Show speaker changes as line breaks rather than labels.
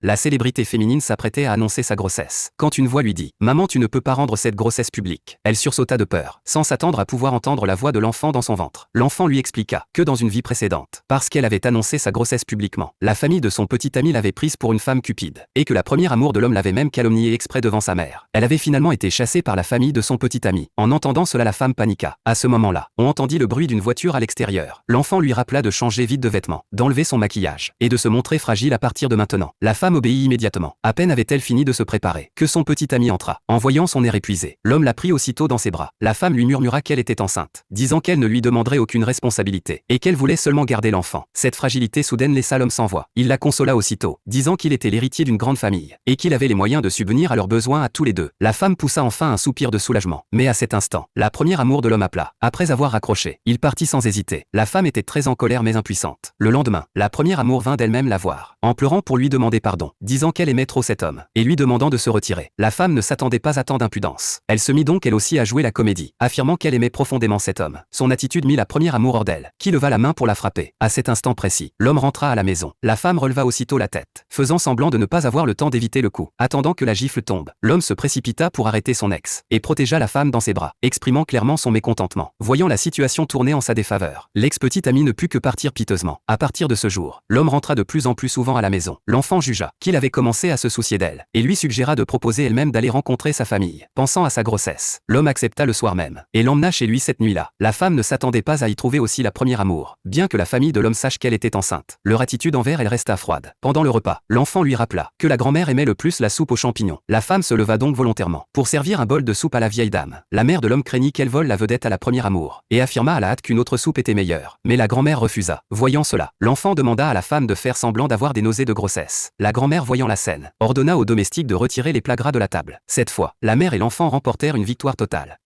La célébrité féminine s'apprêtait à annoncer sa grossesse. Quand une voix lui dit « Maman, tu ne peux pas rendre cette grossesse publique », elle sursauta de peur, sans s'attendre à pouvoir entendre la voix de l'enfant dans son ventre. L'enfant lui expliqua que dans une vie précédente, parce qu'elle avait annoncé sa grossesse publiquement, la famille de son petit ami l'avait prise pour une femme cupide, et que la première amour de l'homme l'avait même calomniée exprès devant sa mère. Elle avait finalement été chassée par la famille de son petit ami. En entendant cela, la femme paniqua. À ce moment-là, on entendit le bruit d'une voiture à l'extérieur. L'enfant lui rappela de changer vite de vêtements, d'enlever son maquillage, et de se montrer fragile à partir de maintenant. La femme obéit immédiatement. À peine avait-elle fini de se préparer, que son petit ami entra. En voyant son air épuisé, l'homme la prit aussitôt dans ses bras. La femme lui murmura qu'elle était enceinte, disant qu'elle ne lui demanderait aucune responsabilité, et qu'elle voulait seulement garder l'enfant. Cette fragilité soudaine laissa l'homme sans voix. Il la consola aussitôt, disant qu'il était l'héritier d'une grande famille, et qu'il avait les moyens de subvenir à leurs besoins à tous les deux. La femme poussa enfin un soupir de soulagement. Mais à cet instant, la première amour de l'homme appela. Après avoir raccroché, il partit sans hésiter. La femme était très en colère mais impuissante. Le lendemain, la première amour vint d'elle-même la voir, en pleurant pour lui demander pardon, disant qu'elle aimait trop cet homme, et lui demandant de se retirer. La femme ne s'attendait pas à tant d'impudence. Elle se mit donc elle aussi à jouer la comédie, affirmant qu'elle aimait profondément cet homme. Son attitude mit la première amour hors d'elle, qui leva la main pour la frapper. À cet instant précis, l'homme rentra à la maison. La femme releva aussitôt la tête, faisant semblant de ne pas avoir le temps d'éviter le coup. Attendant que la gifle tombe, l'homme se précipita pour arrêter son ex, et protégea la femme dans ses bras, exprimant clairement son mécontentement. Voyant la situation tourner en sa défaveur, l'ex-petit ami ne put que partir piteusement. À partir de ce jour, l'homme rentra de plus en plus souvent à la maison. L'enfant jugea qu'il avait commencé à se soucier d'elle, et lui suggéra de proposer elle-même d'aller rencontrer sa famille. Pensant à sa grossesse, l'homme accepta le soir même, et l'emmena chez lui cette nuit-là. La femme ne s'attendait pas à y trouver aussi la première amour, bien que la famille de l'homme sache qu'elle était enceinte. Leur attitude envers elle resta froide. Pendant le repas, l'enfant lui rappela que la grand-mère aimait le plus la soupe aux champignons. La femme se leva donc volontairement pour servir un bol de soupe à la vieille dame. La mère de l'homme craignit qu'elle vole la vedette à la première amour, et affirma à la hâte qu'une autre soupe était meilleure. Mais la grand-mère refusa. Voyant cela, l'enfant demanda à la femme de faire semblant d'avoir des nausées de grossesse. La grand-mère, voyant la scène, ordonna aux domestiques de retirer les plats gras de la table. Cette fois, la mère et l'enfant remportèrent une victoire totale.